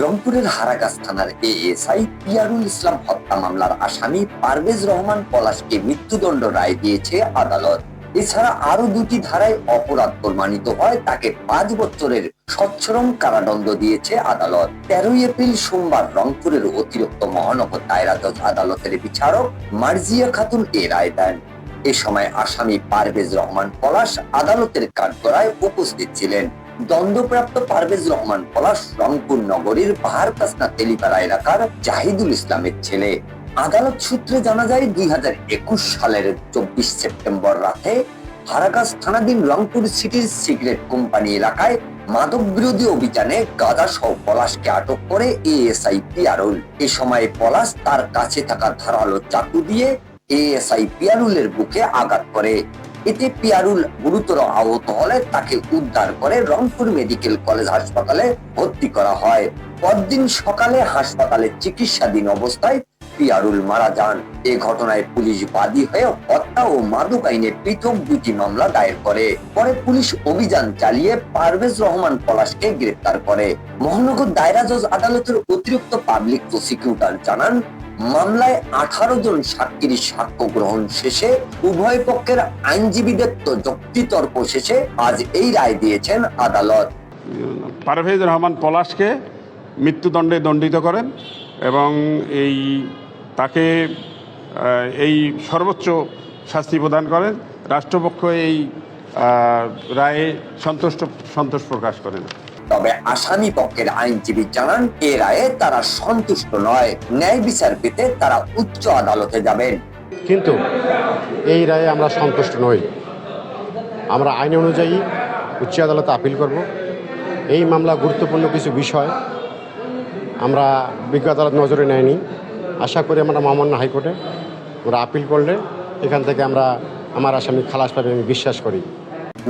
রংপুরের হারাগাছ থানার এএসআই পিয়ারুল ইসলাম হত্যা মামলার আসামি পারভেজ রহমান পলাশকে মৃত্যুদণ্ড রায় দিয়েছে আদালত। এছাড়া আরো দুটি ধারায় অপরাধ প্রমাণিত হয় তাকে 5 বছরের সশ্রম কারাদণ্ড দিয়েছে আদালত। 13 এপ্রিল সোমবার রংপুরের অতিরিক্ত মহানগর দায়রা জজ আদালতের বিচারক মার্জিয়া খাতুন এ রায় দেন। এ সময় আসামি পারভেজ রহমান পলাশ আদালতের কাঠগড়ায় উপস্থিত ছিলেন। দণ্ডপ্রাপ্ত পারভেজ রহমান পলাশ রংপুর নগরীর পাহাড়কাসনা তেলিপাড়া এলাকার জাহিদুল ইসলামের ছেলে। আদালত সূত্রে জানা যায় 2021 সালের 24 সেপ্টেম্বর রাতে হারাগাছ থানাধীন রংপুর সিটির সিগারেট কোম্পানি এলাকায় মাদক বিরোধী অভিযানে গাঁজা সহ পলাশকে আটক করে এএসআই পিয়ারুল। এ সময় পলাশ তার কাছে থাকা ধারালো চাকু দিয়ে এএসআই পিয়ারুলের বুকে আঘাত করে। এতে পিয়ারুল গুরুতর আহত হলে তাকে উদ্ধার করে রংপুর মেডিকেল কলেজ হাসপাতালে ভর্তি করা হয়। পরদিন সকালে হাসপাতালে চিকিৎসাধীন অবস্থায় পিয়ারুল মারা যান। এ ঘটনায় পুলিশ বাদী হয়ে হত্যা ও মাদক আইনে পৃথক 2টি মামলা দায়ের করে। পরে পুলিশ অভিযান চালিয়ে পারভেজ রহমান পলাশকে গ্রেফতার করে। মহানগর দায়রা জজ আদালতের অতিরিক্ত পাবলিক প্রসিকিউটর জানান, মামলায় 18 জন সাক্ষীর সাক্ষ্য গ্রহণ শেষে উভয় পক্ষের আইনজীবীদের যুক্তিতর্ক শেষে আজ এই রায় দিয়েছেন আদালত। পারভেজ রহমান পলাশকে মৃত্যুদণ্ডে দণ্ডিত করেন এবং তাকে এই সর্বোচ্চ শাস্তি প্রদান করেন। রাষ্ট্রপক্ষ এই রায়ে সন্তোষ প্রকাশ করেন। তবে আসামি পক্ষের আইনজীবী জানান, এ রায়ে তারা সন্তুষ্ট নয়। ন্যায় বিচার পেতে তারা উচ্চ আদালতে যাবেন। কিন্তু এই রায়ে আমরা সন্তুষ্ট নই। আমরা আইন অনুযায়ী উচ্চ আদালতে আপিল করব। এই মামলা গুরুত্বপূর্ণ কিছু বিষয় আমরা বিজ্ঞ আদালত নজরে নেয়নি। আশা করি আমরা মহামান্য হাইকোর্টে আমরা আপিল করলে এখান থেকে আমার আসামি খালাস পাবে আমি বিশ্বাস করি।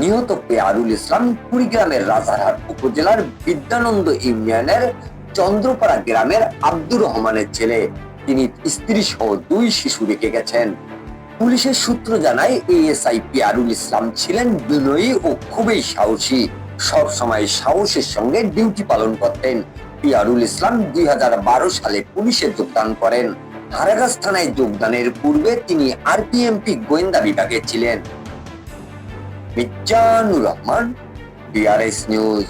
নিহত পিয়ারুল ইসলাম কুড়িগ্রামের রাজারহাট উপজেলার বিদ্যানন্দ ইউনিয়নের চন্দ্রপাড়া গ্রামের আব্দুর রহমানের ছেলে। তিনি স্ত্রী সহ 2 শিশু রেখে গেছেন। পুলিশের সূত্র জানায়, এএসআই পিয়ারুল ইসলাম ছিলেন বিনয়ী ও খুবই সাহসী। সবসময় সাহসের সঙ্গে ডিউটি পালন করতেন। পিয়ারুল ইসলাম 2012 সালে পুলিশে যোগদান করেন। হারাগাছ থানায় যোগদানের পূর্বে তিনি আরপিএমপি গোয়েন্দা বিভাগে ছিলেন। Mizanur Rahman, DRS news.